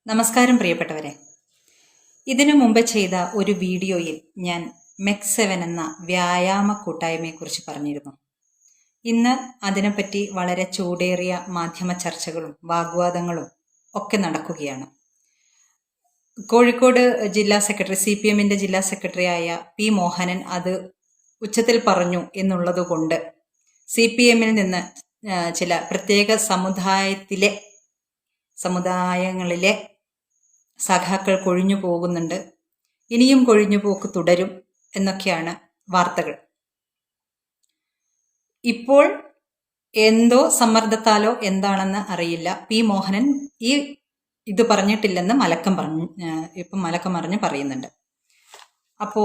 നമസ്കാരം പ്രിയപ്പെട്ടവരെ. ഇതിനു മുമ്പ് ചെയ്ത ഒരു വീഡിയോയിൽ ഞാൻ MEC7 എന്ന വ്യായാമ കൂട്ടായ്മയെക്കുറിച്ച് പറഞ്ഞിരുന്നു. ഇന്ന് അതിനെപ്പറ്റി വളരെ ചൂടേറിയ മാധ്യമ ചർച്ചകളും വാഗ്വാദങ്ങളും ഒക്കെ നടക്കുകയാണ്. കോഴിക്കോട് ജില്ലാ സെക്രട്ടറി CPMന്റെ ജില്ലാ സെക്രട്ടറിയായ P. മോഹനൻ അത് ഉച്ചത്തിൽ പറഞ്ഞു എന്നുള്ളതുകൊണ്ട് CPMൽ നിന്ന് ചില പ്രത്യേക സമുദായങ്ങളിലെ സഖാക്കൾ കൊഴിഞ്ഞു പോകുന്നുണ്ട്, ഇനിയും കൊഴിഞ്ഞുപോക്ക് തുടരും എന്നൊക്കെയാണ് വാർത്തകൾ. ഇപ്പോൾ എന്തോ സമ്മർദ്ദത്താലോ എന്താണെന്ന് അറിയില്ല, P. മോഹനൻ ഇത് പറഞ്ഞിട്ടില്ലെന്ന് മലക്കം മറിഞ്ഞ് പറയുന്നുണ്ട്. അപ്പോ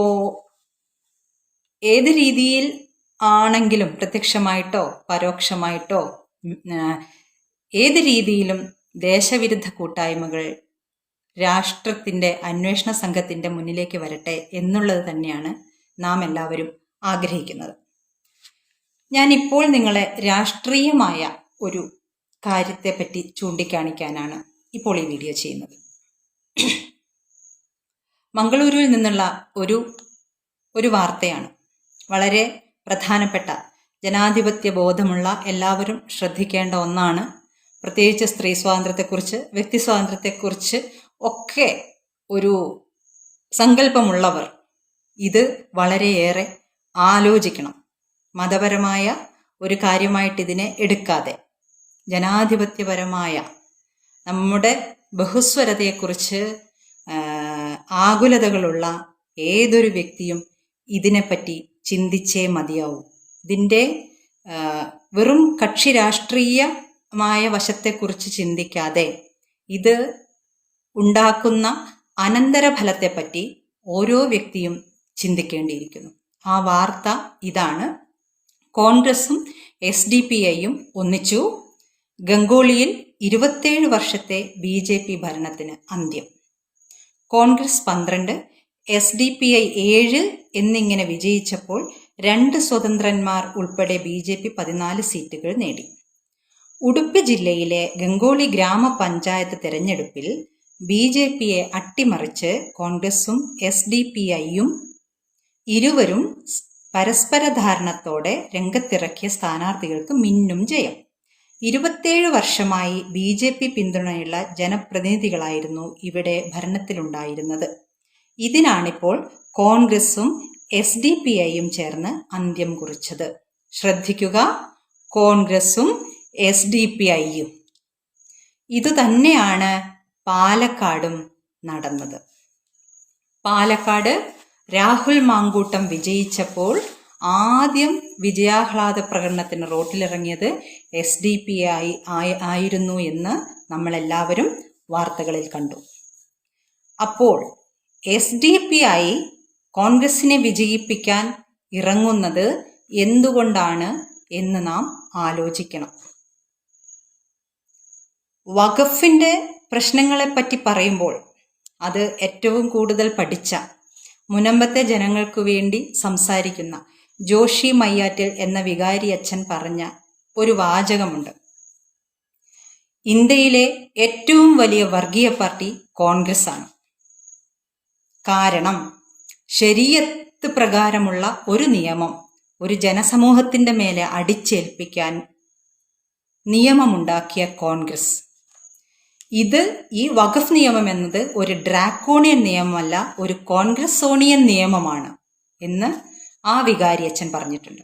ഏത് രീതിയിൽ ആണെങ്കിലും, പ്രത്യക്ഷമായിട്ടോ പരോക്ഷമായിട്ടോ ഏത് രീതിയിലും ദേശവിരുദ്ധ കൂട്ടായ്മകൾ രാഷ്ട്രത്തിൻ്റെ അന്വേഷണ സംഘത്തിൻ്റെ മുന്നിലേക്ക് വരട്ടെ എന്നുള്ളത് തന്നെയാണ് നാം എല്ലാവരും ആഗ്രഹിക്കുന്നത്. ഞാനിപ്പോൾ നിങ്ങളെ രാഷ്ട്രീയമായ ഒരു കാര്യത്തെപ്പറ്റി ചൂണ്ടിക്കാണിക്കാനാണ് ഇപ്പോൾ ഈ വീഡിയോ ചെയ്യുന്നത്. മംഗളൂരുവിൽ നിന്നുള്ള ഒരു വാർത്തയാണ്. വളരെ പ്രധാനപ്പെട്ട, ജനാധിപത്യ ബോധമുള്ള എല്ലാവരും ശ്രദ്ധിക്കേണ്ട ഒന്നാണ്. പ്രത്യേകിച്ച് സ്ത്രീ സ്വാതന്ത്ര്യത്തെക്കുറിച്ച്, വ്യക്തി സ്വാതന്ത്ര്യത്തെക്കുറിച്ച് ഒക്കെ ഒരു സങ്കല്പമുള്ളവർ ഇത് വളരെയേറെ ആലോചിക്കണം. മതപരമായ ഒരു കാര്യമായിട്ട് ഇതിനെ എടുക്കാതെ ജനാധിപത്യപരമായ നമ്മുടെ ബഹുസ്വരതയെക്കുറിച്ച് ആകുലതകളുള്ള ഏതൊരു വ്യക്തിയും ഇതിനെപ്പറ്റി ചിന്തിച്ചേ മതിയാവൂ. ഇതിൻ്റെ വെറും കക്ഷി രാഷ്ട്രീയമായ വശത്തെക്കുറിച്ച് ചിന്തിക്കാതെ ഇത് ഉണ്ടാക്കുന്ന അനന്തരഫലത്തെപ്പറ്റി ഓരോ വ്യക്തിയും ചിന്തിക്കേണ്ടിയിരിക്കുന്നു. ആ വാർത്ത ഇതാണ്: കോൺഗ്രസും SDPIയും ഒന്നിച്ചു. ഗംഗോളിയിൽ 27 വർഷത്തെ BJP ഭരണത്തിന് അന്ത്യം. കോൺഗ്രസ് 12, SDPI 7 എന്നിങ്ങനെ വിജയിച്ചപ്പോൾ 2 സ്വതന്ത്രന്മാർ ഉൾപ്പെടെ BJP 14 സീറ്റുകൾ നേടി. ഉടുപ്പി ജില്ലയിലെ ഗംഗോളി ഗ്രാമപഞ്ചായത്ത് തെരഞ്ഞെടുപ്പിൽ BJPയെ അട്ടിമറിച്ച് കോൺഗ്രസും SDPIയും ഇരുവരും പരസ്പര ധാരണത്തോടെ രംഗത്തിറക്കിയ സ്ഥാനാർത്ഥികൾക്ക് മിന്നും ജയം. 27 വർഷമായി BJP പിന്തുണയുള്ള ജനപ്രതിനിധികളായിരുന്നു ഇവിടെ ഭരണത്തിലുണ്ടായിരുന്നത്. ഇതിനാണിപ്പോൾ കോൺഗ്രസും SDPIയും ചേർന്ന് അന്ത്യം കുറിച്ചത്. ശ്രദ്ധിക്കുക, കോൺഗ്രസും SDPIയും. ഇതുതന്നെയാണ് പാലക്കാടും നടന്നത്. പാലക്കാട് രാഹുൽ മാങ്കൂട്ടം വിജയിച്ചപ്പോൾ ആദ്യം വിജയാഹ്ലാദ പ്രകടനത്തിന് റോട്ടിലിറങ്ങിയത് SDPI ആയിരുന്നു എന്ന് നമ്മളെല്ലാവരും വാർത്തകളിൽ കണ്ടു. അപ്പോൾ SDPI കോൺഗ്രസിനെ വിജയിപ്പിക്കാൻ ഇറങ്ങുന്നത് എന്തുകൊണ്ടാണ് എന്ന് നാം ആലോചിക്കണം. വഖഫിൻ്റെ പ്രശ്നങ്ങളെപ്പറ്റി പറയുമ്പോൾ അത് ഏറ്റവും കൂടുതൽ പഠിച്ച, മുനമ്പത്തെ ജനങ്ങൾക്ക് വേണ്ടി സംസാരിക്കുന്ന ജോഷി മയ്യാറ്റിൽ എന്ന വികാരി അച്ഛൻ പറഞ്ഞ ഒരു വാചകമുണ്ട്: ഇന്ത്യയിലെ ഏറ്റവും വലിയ വർഗീയ പാർട്ടി കോൺഗ്രസ് ആണ്. കാരണം ശരീഅത്ത് പ്രകാരമുള്ള ഒരു നിയമം ഒരു ജനസമൂഹത്തിൻ്റെ മേലെ അടിച്ചേൽപ്പിക്കാൻ നിയമമുണ്ടാക്കിയ കോൺഗ്രസ്. ഈ വഖഫ് നിയമം എന്നത് ഒരു ഡ്രാക്കോണിയൻ നിയമമല്ല, ഒരു കോൺഗ്രസോണിയൻ നിയമമാണ് എന്ന് ആ വികാരി അച്ഛൻ പറഞ്ഞിട്ടുണ്ട്.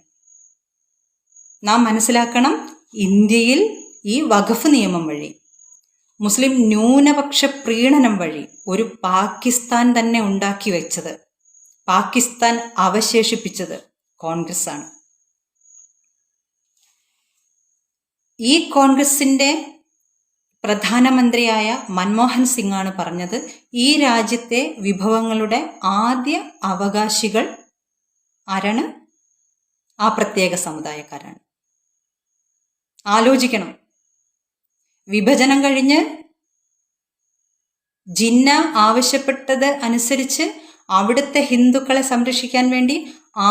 നാം മനസ്സിലാക്കണം, ഇന്ത്യയിൽ ഈ വഖഫ് നിയമം വഴി, മുസ്ലിം ന്യൂനപക്ഷ പ്രീണനം വഴി ഒരു പാകിസ്ഥാൻ തന്നെ ഉണ്ടാക്കി വെച്ചത്, പാകിസ്ഥാൻ അവശേഷിപ്പിച്ചത് കോൺഗ്രസ് ആണ്. ഈ കോൺഗ്രസിൻ്റെ പ്രധാനമന്ത്രിയായ മൻമോഹൻ സിംഗ് ആണ് പറഞ്ഞത്, ഈ രാജ്യത്തെ വിഭവങ്ങളുടെ ആദ്യ അവകാശികൾ ആരാണ്? ആ പ്രത്യേക സമുദായക്കാരാണ്. ആലോചിക്കണം. വിഭജനം കഴിഞ്ഞ് ജിന്ന ആവശ്യപ്പെട്ടത് അനുസരിച്ച് അവിടുത്തെ ഹിന്ദുക്കളെ സംരക്ഷിക്കാൻ വേണ്ടി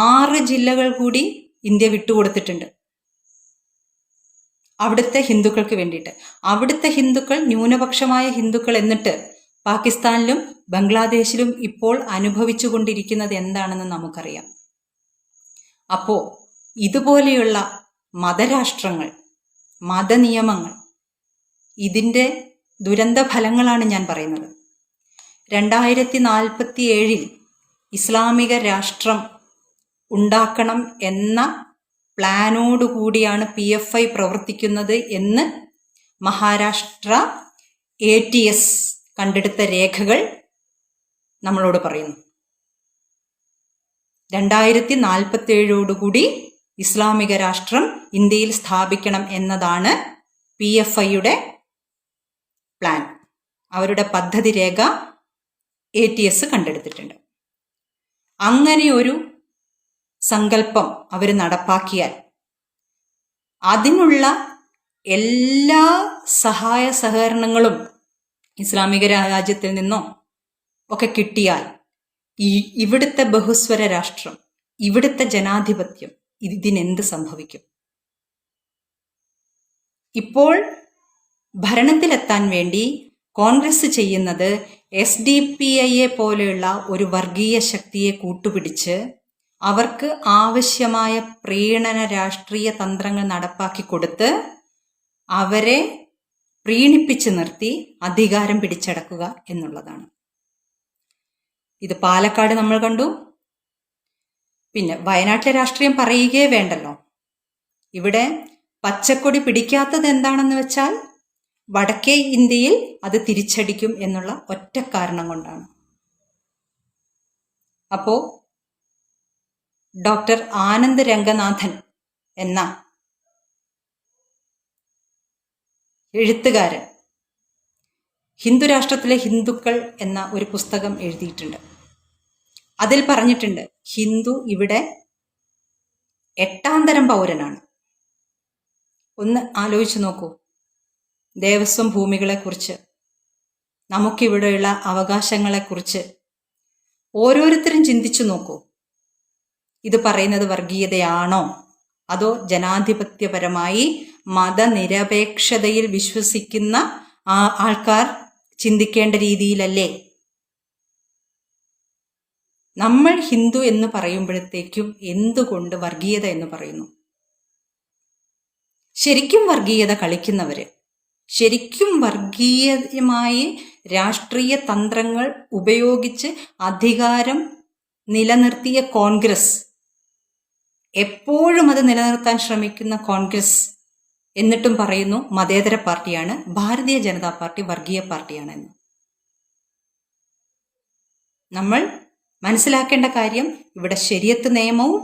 6 ജില്ലകൾ കൂടി ഇന്ത്യ വിട്ടുകൊടുത്തിട്ടുണ്ട്. അവിടുത്തെ ഹിന്ദുക്കൾക്ക് വേണ്ടിയിട്ട്. അവിടുത്തെ ഹിന്ദുക്കൾ ന്യൂനപക്ഷമായ ഹിന്ദുക്കൾ എന്നിട്ട് പാകിസ്ഥാനിലും ബംഗ്ലാദേശിലും ഇപ്പോൾ അനുഭവിച്ചു കൊണ്ടിരിക്കുന്നത് എന്താണെന്ന് നമുക്കറിയാം. അപ്പോൾ ഇതുപോലെയുള്ള മതരാഷ്ട്രങ്ങൾ, മതനിയമങ്ങൾ, ഇതിൻ്റെ ദുരന്ത ഫലങ്ങളാണ് ഞാൻ പറയുന്നത്. 2047 ഇസ്ലാമിക രാഷ്ട്രം ഉണ്ടാക്കണം എന്ന പ്ലാനോടുകൂടിയാണ് PFI പ്രവർത്തിക്കുന്നത് എന്ന് മഹാരാഷ്ട്ര ATS കണ്ടെടുത്ത രേഖകൾ നമ്മളോട് പറയുന്നു. 2047 ഇസ്ലാമിക രാഷ്ട്രം ഇന്ത്യയിൽ സ്ഥാപിക്കണം എന്നതാണ് PFIയുടെ പ്ലാൻ. അവരുടെ പദ്ധതി രേഖ ATS കണ്ടെടുത്തിട്ടുണ്ട്. അങ്ങനെ ഒരു സങ്കല്പം അവർ നടപ്പാക്കിയാൽ അതിനുള്ള എല്ലാ സഹായ സഹകരണങ്ങളും ഇസ്ലാമിക രാജ്യത്തിൽ നിന്നോ ഒക്കെ കിട്ടിയാൽ ഇവിടുത്തെ ബഹുസ്വര രാഷ്ട്രം, ഇവിടുത്തെ ജനാധിപത്യം ഇതിനെന്ത് സംഭവിക്കും? ഇപ്പോൾ ഭരണത്തിലെത്താൻ വേണ്ടി കോൺഗ്രസ് ചെയ്യുന്നത് SDPIയെ പോലെയുള്ള ഒരു വർഗീയ ശക്തിയെ കൂട്ടുപിടിച്ച് അവർക്ക് ആവശ്യമായ പ്രീണന രാഷ്ട്രീയ തന്ത്രങ്ങൾ നടപ്പാക്കി കൊടുത്ത് അവരെ പ്രീണിപ്പിച്ച് നിർത്തി അധികാരം പിടിച്ചടക്കുക എന്നുള്ളതാണ്. ഇത് പാലക്കാട് നമ്മൾ കണ്ടു. പിന്നെ വയനാട്ടിലെ രാഷ്ട്രീയം പറയുകയേ വേണ്ടല്ലോ. ഇവിടെ പച്ചക്കൊടി പിടിക്കാത്തത് എന്താണെന്ന് വെച്ചാൽ വടക്കേ ഇന്ത്യയിൽ അത് തിരിച്ചടിക്കും എന്നുള്ള ഒറ്റ കാരണം കൊണ്ടാണ്. അപ്പോൾ ഡോക്ടർ ആനന്ദ് രംഗനാഥൻ എന്ന എഴുത്തുകാരൻ ഹിന്ദു രാഷ്ട്രത്തിലെ ഹിന്ദുക്കൾ എന്ന ഒരു പുസ്തകം എഴുതിയിട്ടുണ്ട്. അതിൽ പറഞ്ഞിട്ടുണ്ട്, ഹിന്ദു ഇവിടെ 8ാം തരം പൗരനാണ്. ഒന്ന് ആലോചിച്ച് നോക്കൂ. ദേവസ്വം ഭൂമികളെക്കുറിച്ച്, നമുക്കിവിടെയുള്ള അവകാശങ്ങളെക്കുറിച്ച് ഓരോരുത്തരും ചിന്തിച്ചു നോക്കൂ. ഇത് പറയുന്നത് വർഗീയതയാണോ അതോ ജനാധിപത്യപരമായി മതനിരപേക്ഷതയിൽ വിശ്വസിക്കുന്ന ആൾക്കാർ ചിന്തിക്കേണ്ട രീതിയിലല്ലേ? നമ്മൾ ഹിന്ദു എന്ന് പറയുമ്പോഴത്തേക്കും എന്തുകൊണ്ട് വർഗീയത എന്ന് പറയുന്നു? ശരിക്കും വർഗീയത കളിക്കുന്നവര്, ശരിക്കും വർഗീയമായി രാഷ്ട്രീയ തന്ത്രങ്ങൾ ഉപയോഗിച്ച് അധികാരം നിലനിർത്തിയ കോൺഗ്രസ്, എപ്പോഴും അത് നിലനിർത്താൻ ശ്രമിക്കുന്ന കോൺഗ്രസ്, എന്നിട്ടും പറയുന്നു മതേതര പാർട്ടിയാണ്, ഭാരതീയ ജനതാ പാർട്ടി വർഗീയ പാർട്ടിയാണെന്ന്. നമ്മൾ മനസ്സിലാക്കേണ്ട കാര്യം, ഇവിടെ ശരിയത്ത് നിയമവും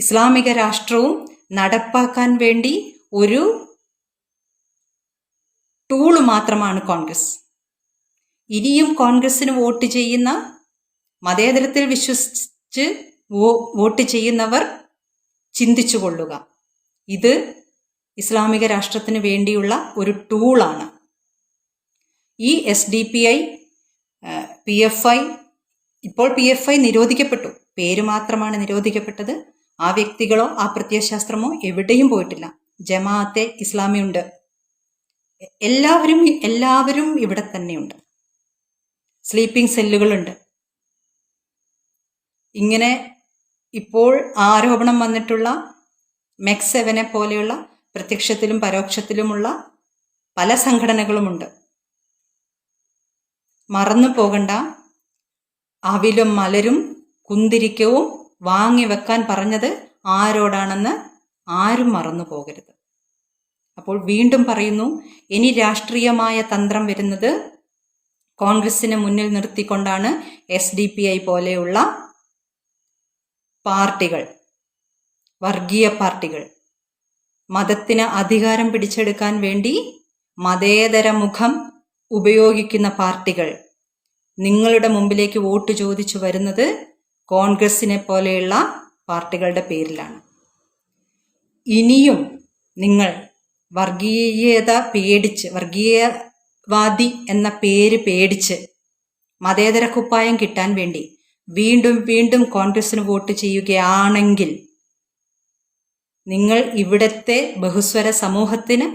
ഇസ്ലാമിക രാഷ്ട്രവും നടപ്പാക്കാൻ വേണ്ടി ഒരു ടൂള് മാത്രമാണ് കോൺഗ്രസ്. ഇനിയും കോൺഗ്രസിന് വോട്ട് ചെയ്യുന്ന, മതേതരത്തിൽ വിശ്വസിച്ച് വോട്ട് ചെയ്യുന്നവർ ചിന്തിച്ചു കൊള്ളുക, ഇത് ഇസ്ലാമിക രാഷ്ട്രത്തിന് വേണ്ടിയുള്ള ഒരു ടൂളാണ്. ഈ SDPI, PFI, ഇപ്പോൾ PFI നിരോധിക്കപ്പെട്ടു, പേര് മാത്രമാണ് നിരോധിക്കപ്പെട്ടത്. ആ വ്യക്തികളോ ആ പ്രത്യയശാസ്ത്രമോ എവിടെയും പോയിട്ടില്ല. ജമാഅത്തെ ഇസ്ലാമി ഉണ്ട്, എല്ലാവരും ഇവിടെ തന്നെയുണ്ട്. സ്ലീപ്പിംഗ് സെല്ലുകളുണ്ട്. ഇങ്ങനെ ഇപ്പോൾ ആരോപണം വന്നിട്ടുള്ള MEC7 പോലെയുള്ള പ്രത്യക്ഷത്തിലും പരോക്ഷത്തിലുമുള്ള പല സംഘടനകളുമുണ്ട്. മറന്നു പോകണ്ട, അവിലും മലരും കുന്തിരിക്കവും വാങ്ങിവെക്കാൻ പറഞ്ഞത് ആരോടാണെന്ന് ആരും മറന്നു പോകരുത്. അപ്പോൾ വീണ്ടും പറയുന്നു, ഇനി രാഷ്ട്രീയമായ തന്ത്രം വരുന്നത് കോൺഗ്രസിനെ മുന്നിൽ നിർത്തിക്കൊണ്ടാണ്. SDPI പോലെയുള്ള പാർട്ടികൾ, വർഗീയ പാർട്ടികൾ, മതത്തിന് അധികാരം പിടിച്ചെടുക്കാൻ വേണ്ടി മതേതര മുഖം ഉപയോഗിക്കുന്ന പാർട്ടികൾ നിങ്ങളുടെ മുമ്പിലേക്ക് വോട്ട് ചോദിച്ചു വരുന്നത് കോൺഗ്രസിനെ പോലെയുള്ള പാർട്ടികളുടെ പേരിലാണ്. ഇനിയും നിങ്ങൾ വർഗീയത പേടിച്ച്, വർഗീയവാദി എന്ന പേര് പേടിച്ച് മതേതര കുപ്പായം കിട്ടാൻ വേണ്ടി വീണ്ടും വീണ്ടും കോൺഗ്രസിന് വോട്ട് ചെയ്യുകയാണെങ്കിൽ നിങ്ങൾ ഇവിടത്തെ ബഹുസ്വര സമൂഹത്തിന്,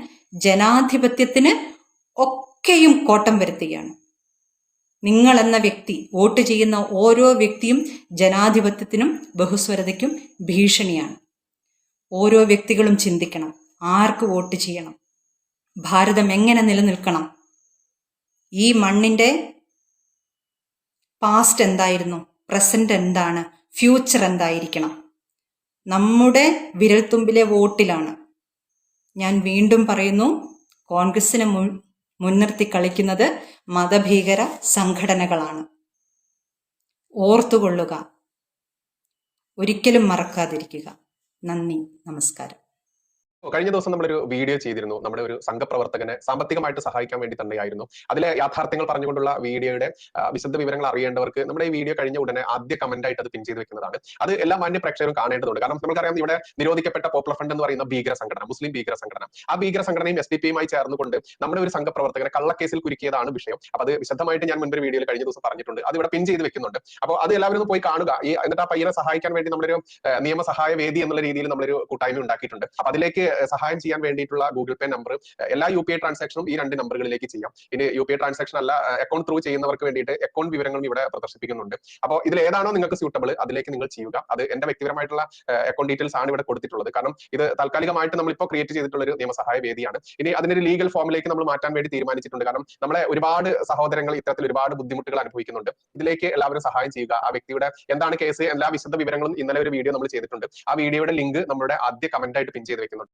ജനാധിപത്യത്തിന് ഒക്കെയും കോട്ടം വരുത്തുകയാണ്. നിങ്ങൾ എന്ന വ്യക്തി, വോട്ട് ചെയ്യുന്ന ഓരോ വ്യക്തിയും ജനാധിപത്യത്തിനും ബഹുസ്വരതയ്ക്കും ഭീഷണിയാണ്. ഓരോ വ്യക്തികളും ചിന്തിക്കണം, ആർക്ക് വോട്ട് ചെയ്യണം, ഭാരതം എങ്ങനെ നിലനിൽക്കണം, ഈ മണ്ണിൻ്റെ പാസ്റ്റ് എന്തായിരുന്നു, പ്രസന്റ് എന്താണ്, ഫ്യൂച്ചർ എന്തായിരിക്കണം. നമ്മുടെ വിരൽത്തുമ്പിലെ വോട്ടിലാണ്. ഞാൻ വീണ്ടും പറയുന്നു, കോൺഗ്രസിനെ മുൻനിർത്തി കളിക്കുന്നത് മതഭീകര സംഘടനകളാണ്. ഓർത്തുകൊള്ളുക, ഒരിക്കലും മറക്കാതിരിക്കുക. നന്ദി, നമസ്കാരം. കഴിഞ്ഞ ദിവസം നമ്മളൊരു വീഡിയോ ചെയ്തിരുന്നു. നമ്മുടെ ഒരു സംഘപ്രവർത്തകനെ സാമ്പത്തികമായിട്ട് സഹായിക്കാൻ വേണ്ടി തന്നെയായിരുന്നു. അതിലെ യാഥാർത്ഥ്യങ്ങൾ പറഞ്ഞുകൊണ്ടുള്ള വീഡിയോയുടെ വിശദ വിവരങ്ങൾ അറിയേണ്ടവർക്ക് നമ്മുടെ ഈ വീഡിയോ കഴിഞ്ഞ ഉടനെ ആദ്യ കമന്റ് ആയിട്ട് അത് പിൻ ചെയ്ത് വെക്കുന്നതാണ്. അത് എല്ലാ മാന്യ പ്രേക്ഷകരും കാണേണ്ടതുണ്ട്. കാരണം നമുക്കറിയാം, ഇവിടെ നിരോധിക്കപ്പെട്ട പോപ്പുലർ ഫ്രണ്ട് എന്ന് പറയുന്ന ഭീകര സംഘടന, മുസ്ലിം ഭീകര സംഘടന, ആ ഭീകര സംഘടനയും SDP-യുമായി ചേർന്നുകൊണ്ട് നമ്മുടെ ഒരു സംഘപ്രവർത്തകനെ കള്ളക്കേസിൽ കുരുക്കിയതാണ് വിഷയം. അപ്പൊ അത് വിശദമായിട്ട് ഞാൻ മുൻപൊരു വീഡിയോയിൽ കഴിഞ്ഞ ദിവസം പറഞ്ഞിട്ടുണ്ട്. അത് ഇവിടെ പിൻ ചെയ്ത് വെക്കുന്നുണ്ട്. അപ്പോൾ അത് എല്ലാവരും ഒന്ന് പോയി കാണുക. എന്നിട്ട് ആ പയ്യനെ സഹായിക്കാൻ വേണ്ടി നമ്മളൊരു നിയമസഹായ വേദി എന്നുള്ള രീതിയിൽ നമ്മളൊരു കൂട്ടായ്മ ഉണ്ടാക്കിയിട്ടുണ്ട്. അപ്പൊ അതിലേക്ക് സഹായം ചെയ്യാൻ വേണ്ടിയിട്ടുള്ള ഗൂഗിൾ പേ നമ്പർ, എല്ലാ UPI ട്രാൻസാക്ഷനും ഈ 2 നമ്പറുകളിലേക്ക് ചെയ്യാം. ഇനി UPI ട്രാൻസാക്ഷൻ അല്ല, അക്കൗണ്ട് ത്രൂ ചെയ്യുന്നവർക്ക് വേണ്ടിയിട്ട് അക്കൗണ്ട് വിവരങ്ങളും ഇവിടെ പ്രദർശിപ്പിക്കുന്നുണ്ട്. അപ്പോൾ ഇതിൽ ഏതാണോ നിങ്ങൾക്ക് സ്യൂട്ടബിൾ അതിലേക്ക് നിങ്ങൾ ചെയ്യുക. അത് എന്റെ വ്യക്തിപരമായിട്ടുള്ള അക്കൗണ്ട് ഡീറ്റെയിൽസ് ആണ് ഇവിടെ കൊടുത്തിട്ടുള്ളത്. കാരണം ഇത് താൽക്കാലികമായിട്ട് നമ്മളിപ്പോൾ ക്രിയേറ്റ് ചെയ്തിട്ടുള്ള ഒരു നിയമസഹായ വേദിയാണ്. ഇനി അതിനൊരു ലീഗൽ ഫോമിലേക്ക് നമ്മൾ മാറ്റാൻ വേണ്ടി തീരുമാനിച്ചിട്ടുണ്ട്. കാരണം നമ്മളെ ഒരുപാട് സഹോദരങ്ങൾ ഇത്തരത്തിൽ ഒരുപാട് ബുദ്ധിമുട്ടുകൾ അനുഭവിക്കുന്നുണ്ട്. ഇതിലേക്ക് എല്ലാവരും സഹായം ചെയ്യുക. ആ വ്യക്തിയുടെ എന്താണ് കേസ്, എല്ലാ വിശദ വിവരങ്ങളും ഇന്നലെ ഒരു വീഡിയോ നമ്മൾ ചെയ്തിട്ടുണ്ട്. ആ വീഡിയോയുടെ ലിങ്ക് നമ്മുടെ ആദ്യ കമന്റ് ആയിട്ട് പിൻ ചെയ്ത് വെക്കുന്നുണ്ട്.